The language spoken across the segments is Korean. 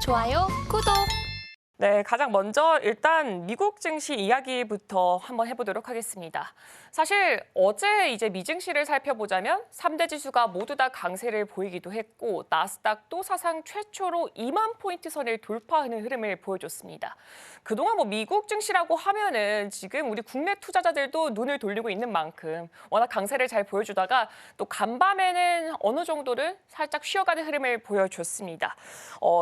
좋아요, 구독. 네, 가장 먼저 일단 미국 증시 이야기부터 한번 해보도록 하겠습니다. 사실 어제 이제 미증시를 살펴보자면 3대 지수가 모두 다 강세를 보이기도 했고 나스닥도 사상 최초로 2만 포인트 선을 돌파하는 흐름을 보여줬습니다. 그동안 미국 증시라고 하면은 지금 우리 국내 투자자들도 눈을 돌리고 있는 만큼 워낙 강세를 잘 보여주다가 또 간밤에는 어느 정도는 살짝 쉬어가는 흐름을 보여줬습니다.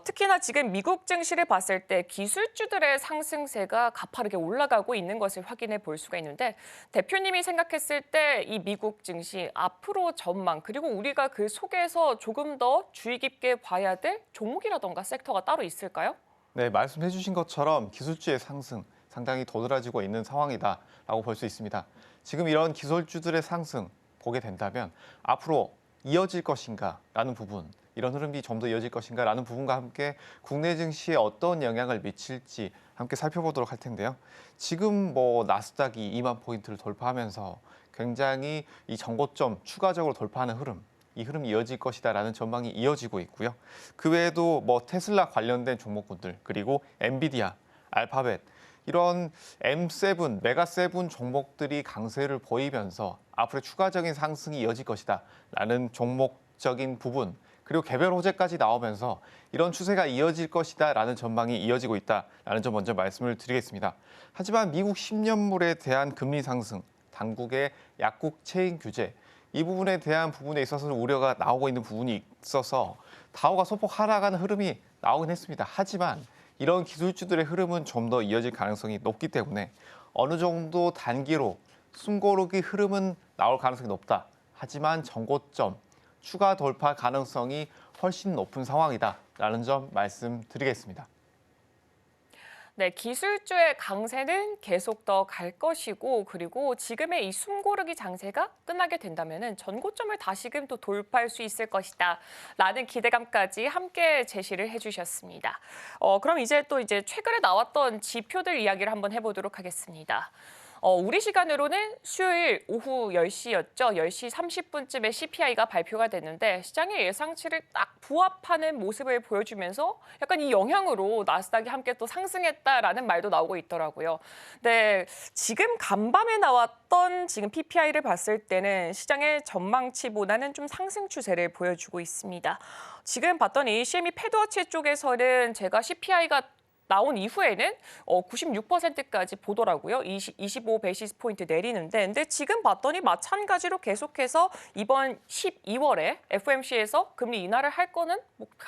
특히나 지금 미국 증시를 봤을 때 기술주들의 상승세가 가파르게 올라가고 있는 것을 확인해 볼 수가 있는데 대표님이 생각했을 때 이 미국 증시 앞으로 전망 그리고 우리가 그 속에서 조금 더 주의 깊게 봐야 될 종목이라던가 섹터가 따로 있을까요? 네, 말씀해 주신 것처럼 기술주의 상승 상당히 도드라지고 있는 상황이다라고 볼 수 있습니다. 지금 이런 기술주들의 상승 보게 된다면 앞으로 이어질 것인가라는 부분, 이런 흐름이 좀 더 이어질 것인가라는 부분과 함께 국내 증시에 어떤 영향을 미칠지 함께 살펴보도록 할 텐데요. 지금 나스닥이 2만 포인트를 돌파하면서 굉장히 이 정고점 추가적으로 돌파하는 흐름, 이 흐름이 이어질 것이다라는 전망이 이어지고 있고요. 그 외에도 테슬라 관련된 종목군들 그리고 엔비디아, 알파벳 이런 M7, 메가7 종목들이 강세를 보이면서 앞으로 추가적인 상승이 이어질 것이다라는 종목적인 부분 그리고 개별 호재까지 나오면서 이런 추세가 이어질 것이다라는 전망이 이어지고 있다라는 점 먼저 말씀을 드리겠습니다. 하지만 미국 10년물에 대한 금리 상승, 당국의 약국 체인 규제 이 부분에 대한 부분에 있어서는 우려가 나오고 있는 부분이 있어서 다우가 소폭 하락하는 흐름이 나오긴 했습니다. 하지만 이런 기술주들의 흐름은 좀 더 이어질 가능성이 높기 때문에 어느 정도 단기로 숨고르기 흐름은 나올 가능성이 높다. 하지만 정고점, 추가 돌파 가능성이 훨씬 높은 상황이다라는 점 말씀드리겠습니다. 네, 기술주의 강세는 계속 더 갈 것이고 그리고 지금의 이 숨고르기 장세가 끝나게 된다면은 전고점을 다시금 또 돌파할 수 있을 것이다 라는 기대감까지 함께 제시를 해주셨습니다. 그럼 이제 최근에 나왔던 지표들 이야기를 한번 해보도록 하겠습니다. 우리 시간으로는 수요일 오후 10시였죠. 10시 30분쯤에 CPI가 발표가 됐는데 시장의 예상치를 딱 부합하는 모습을 보여주면서 약간 이 영향으로 나스닥이 함께 또 상승했다라는 말도 나오고 있더라고요. 네, 지금 간밤에 나왔던 지금 PPI를 봤을 때는 시장의 전망치보다는 좀 상승 추세를 보여주고 있습니다. 지금 봤더니 CME 패드워치 쪽에서는 제가 CPI가 나온 이후에는 96%까지 보더라고요. 25 베이시스 포인트 내리는데 근데 지금 봤더니 마찬가지로 계속해서 이번 12월에 FOMC에서 금리 인하를 할 거는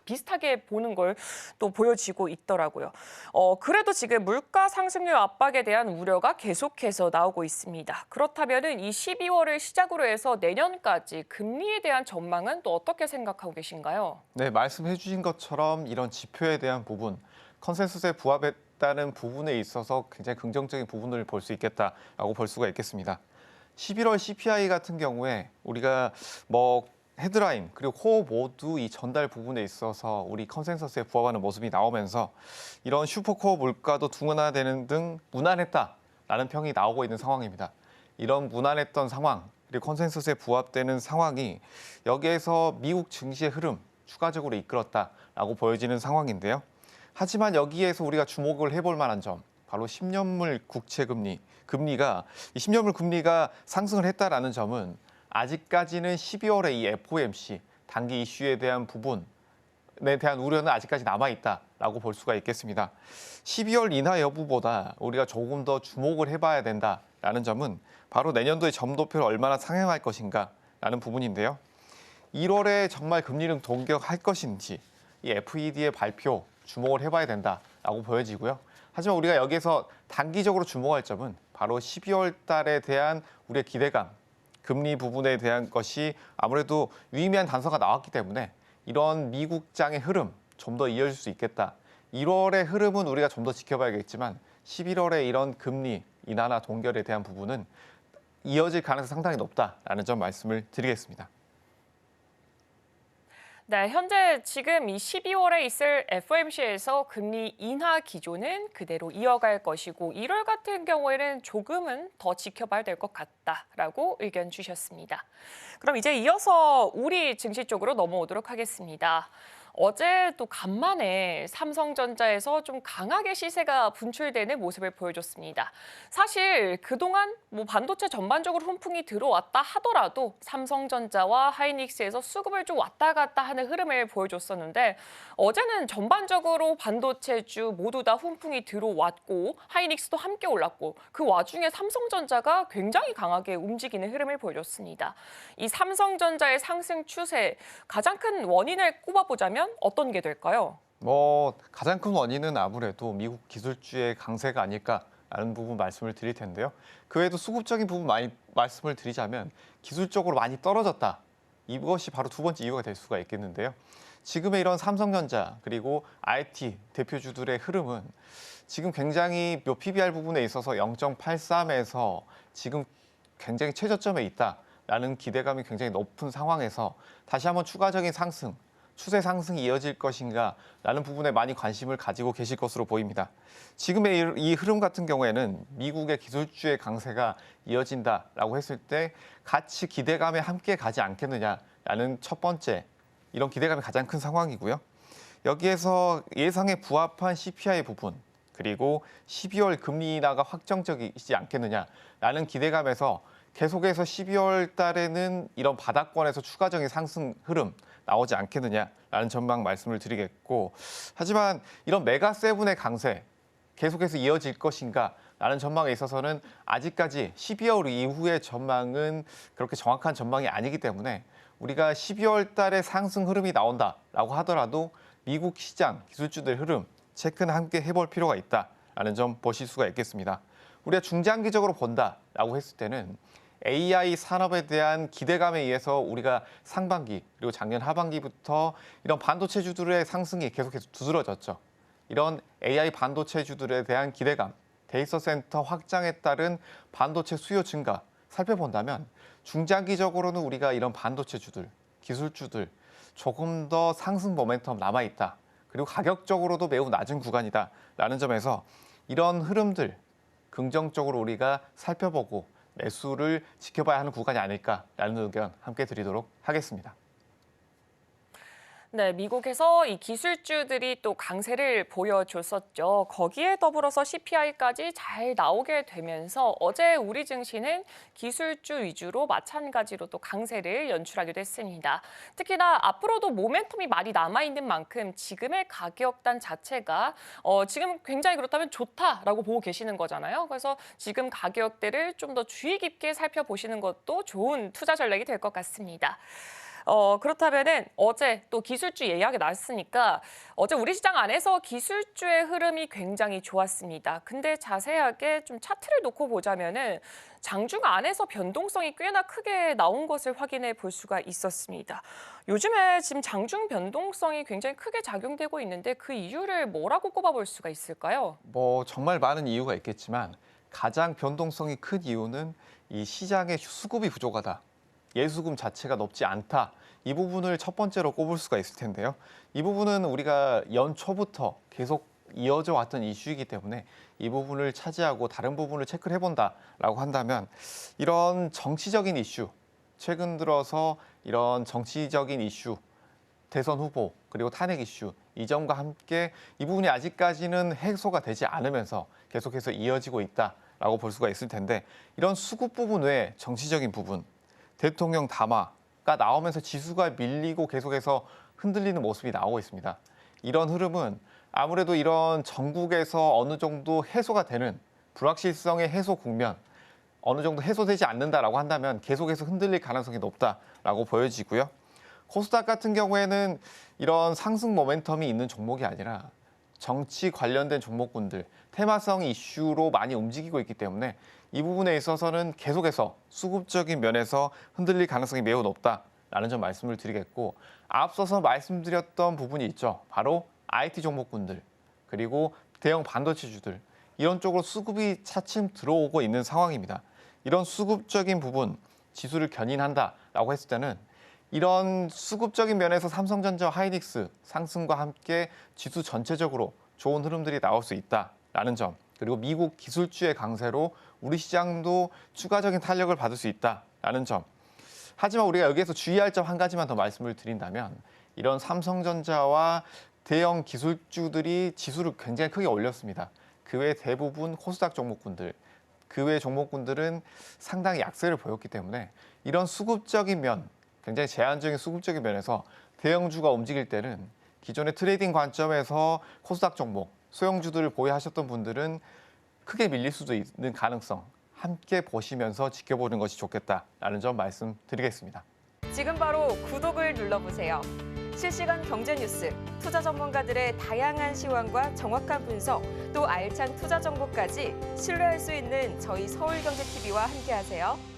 비슷하게 보는 걸 또 보여지고 있더라고요. 그래도 지금 물가 상승률 압박에 대한 우려가 계속해서 나오고 있습니다. 그렇다면은 이 12월을 시작으로 해서 내년까지 금리에 대한 전망은 또 어떻게 생각하고 계신가요? 네, 말씀해 주신 것처럼 이런 지표에 대한 부분, 컨센서스에 부합했다는 부분에 있어서 굉장히 긍정적인 부분을 볼 수 있겠다라고 볼 수가 있겠습니다. 11월 CPI 같은 경우에 우리가 헤드라인 그리고 코어 모두 이 전달 부분에 있어서 우리 컨센서스에 부합하는 모습이 나오면서 이런 슈퍼코어 물가도 둔화되는 등 무난했다라는 평이 나오고 있는 상황입니다. 이런 무난했던 상황 그리고 컨센서스에 부합되는 상황이 여기에서 미국 증시의 흐름 추가적으로 이끌었다라고 보여지는 상황인데요. 하지만 여기에서 우리가 주목을 해볼 만한 점, 바로 10년물 국채 금리가 이 10년물 금리가 상승을 했다라는 점은 아직까지는 12월에 이 FOMC 단기 이슈에 대한 부분에 대한 우려는 아직까지 남아있다라고 볼 수가 있겠습니다. 12월 인하 여부보다 우리가 조금 더 주목을 해봐야 된다라는 점은 바로 내년도의 점도표를 얼마나 상향할 것인가라는 부분인데요. 1월에 정말 금리를 동결할 것인지 이 FED의 발표 주목을 해봐야 된다라고 보여지고요. 하지만 우리가 여기에서 단기적으로 주목할 점은 바로 12월 달에 대한 우리의 기대감, 금리 부분에 대한 것이 아무래도 유의미한 단서가 나왔기 때문에 이런 미국장의 흐름 좀 더 이어질 수 있겠다. 1월의 흐름은 우리가 좀 더 지켜봐야겠지만 11월에 이런 금리 인하나 동결에 대한 부분은 이어질 가능성이 상당히 높다라는 점 말씀을 드리겠습니다. 네, 현재 지금 이 12월에 있을 FOMC에서 금리 인하 기조는 그대로 이어갈 것이고 1월 같은 경우에는 조금은 더 지켜봐야 될 것 같다라고 의견 주셨습니다. 그럼 이제 이어서 우리 증시 쪽으로 넘어오도록 하겠습니다. 어제 또 간만에 삼성전자에서 좀 강하게 시세가 분출되는 모습을 보여줬습니다. 사실 그동안 반도체 전반적으로 훈풍이 들어왔다 하더라도 삼성전자와 하이닉스에서 수급을 좀 왔다 갔다 하는 흐름을 보여줬었는데 어제는 전반적으로 반도체주 모두 다 훈풍이 들어왔고 하이닉스도 함께 올랐고 그 와중에 삼성전자가 굉장히 강하게 움직이는 흐름을 보여줬습니다. 이 삼성전자의 상승 추세 가장 큰 원인을 꼽아보자면 어떤 게 될까요? 가장 큰 원인은 아무래도 미국 기술주의 강세가 아닐까라는 부분 말씀을 드릴 텐데요. 그 외에도 수급적인 부분 많이 말씀을 드리자면 기술적으로 많이 떨어졌다. 이것이 바로 두 번째 이유가 될 수가 있겠는데요. 지금의 이런 삼성전자 그리고 IT 대표주들의 흐름은 지금 굉장히 PBR 부분에 있어서 0.83에서 지금 굉장히 최저점에 있다라는 기대감이 굉장히 높은 상황에서 다시 한번 추가적인 상승, 추세 상승이 이어질 것인가라는 부분에 많이 관심을 가지고 계실 것으로 보입니다. 지금의 이 흐름 같은 경우에는 미국의 기술주의 강세가 이어진다라고 했을 때 같이 기대감에 함께 가지 않겠느냐라는 첫 번째 이런 기대감이 가장 큰 상황이고요. 여기에서 예상에 부합한 CPI 부분 그리고 12월 금리 인하가 확정적이지 않겠느냐라는 기대감에서 계속해서 12월 달에는 이런 바닥권에서 추가적인 상승 흐름 나오지 않겠느냐라는 전망 말씀을 드리겠고 하지만 이런 메가7의 강세 계속해서 이어질 것인가라는 전망에 있어서는 아직까지 12월 이후의 전망은 그렇게 정확한 전망이 아니기 때문에 우리가 12월 달에 상승 흐름이 나온다라고 하더라도 미국 시장 기술주들 흐름 체크는 함께 해볼 필요가 있다라는 점 보실 수가 있겠습니다. 우리가 중장기적으로 본다라고 했을 때는 AI 산업에 대한 기대감에 의해서 우리가 상반기 그리고 작년 하반기부터 이런 반도체주들의 상승이 계속해서 두드러졌죠. 이런 AI 반도체주들에 대한 기대감, 데이터 센터 확장에 따른 반도체 수요 증가 살펴본다면 중장기적으로는 우리가 이런 반도체주들, 기술주들 조금 더 상승 모멘텀 남아있다. 그리고 가격적으로도 매우 낮은 구간이다라는 점에서 이런 흐름들 긍정적으로 우리가 살펴보고 매수를 지켜봐야 하는 구간이 아닐까라는 의견 함께 드리도록 하겠습니다. 네, 미국에서 이 기술주들이 또 강세를 보여줬었죠. 거기에 더불어서 CPI까지 잘 나오게 되면서 어제 우리 증시는 기술주 위주로 마찬가지로 또 강세를 연출하기도 했습니다. 특히나 앞으로도 모멘텀이 많이 남아있는 만큼 지금의 가격단 자체가 지금 굉장히 그렇다면 좋다라고 보고 계시는 거잖아요. 그래서 지금 가격대를 좀 더 주의 깊게 살펴보시는 것도 좋은 투자 전략이 될 것 같습니다. 그렇다면은 어제 또 기술주 예약이 나왔으니까 어제 우리 시장 안에서 기술주의 흐름이 굉장히 좋았습니다. 근데 자세하게 좀 차트를 놓고 보자면은 장중 안에서 변동성이 꽤나 크게 나온 것을 확인해 볼 수가 있었습니다. 요즘에 지금 장중 변동성이 굉장히 크게 작용되고 있는데 그 이유를 뭐라고 꼽아볼 수가 있을까요? 정말 많은 이유가 있겠지만 가장 변동성이 큰 이유는 이 시장의 수급이 부족하다. 예수금 자체가 높지 않다. 이 부분을 첫 번째로 꼽을 수가 있을 텐데요. 이 부분은 우리가 연초부터 계속 이어져 왔던 이슈이기 때문에 이 부분을 차지하고 다른 부분을 체크를 해본다라고 한다면 이런 정치적인 이슈, 최근 들어서 이런 정치적인 이슈, 대선 후보 그리고 탄핵 이슈 이 점과 함께 이 부분이 아직까지는 해소가 되지 않으면서 계속해서 이어지고 있다라고 볼 수가 있을 텐데 이런 수급 부분 외에 정치적인 부분 대통령 담화가 나오면서 지수가 밀리고 계속해서 흔들리는 모습이 나오고 있습니다. 이런 흐름은 아무래도 이런 전국에서 어느 정도 해소가 되는 불확실성의 해소 국면, 어느 정도 해소되지 않는다라고 한다면 계속해서 흔들릴 가능성이 높다라고 보여지고요. 코스닥 같은 경우에는 이런 상승 모멘텀이 있는 종목이 아니라 정치 관련된 종목군들, 테마성 이슈로 많이 움직이고 있기 때문에 이 부분에 있어서는 계속해서 수급적인 면에서 흔들릴 가능성이 매우 높다라는 점 말씀을 드리겠고 앞서서 말씀드렸던 부분이 있죠. 바로 IT 종목군들 그리고 대형 반도체주들 이런 쪽으로 수급이 차츰 들어오고 있는 상황입니다. 이런 수급적인 부분 지수를 견인한다라고 했을 때는 이런 수급적인 면에서 삼성전자와 하이닉스 상승과 함께 지수 전체적으로 좋은 흐름들이 나올 수 있다라는 점 그리고 미국 기술주의 강세로 우리 시장도 추가적인 탄력을 받을 수 있다라는 점. 하지만 우리가 여기에서 주의할 점 한 가지만 더 말씀을 드린다면 이런 삼성전자와 대형 기술주들이 지수를 굉장히 크게 올렸습니다. 그 외 대부분 코스닥 종목군들, 그 외 종목군들은 상당히 약세를 보였기 때문에 이런 수급적인 면, 굉장히 제한적인 수급적인 면에서 대형주가 움직일 때는 기존의 트레이딩 관점에서 코스닥 종목, 소형주들을 보유하셨던 분들은 크게 밀릴 수도 있는 가능성 함께 보시면서 지켜보는 것이 좋겠다라는 점 말씀드리겠습니다. 지금 바로 구독을 눌러보세요. 실시간 경제 뉴스, 투자 전문가들의 다양한 시황과 정확한 분석, 또 알찬 투자 정보까지 신뢰할 수 있는 저희 서울경제TV와 함께하세요.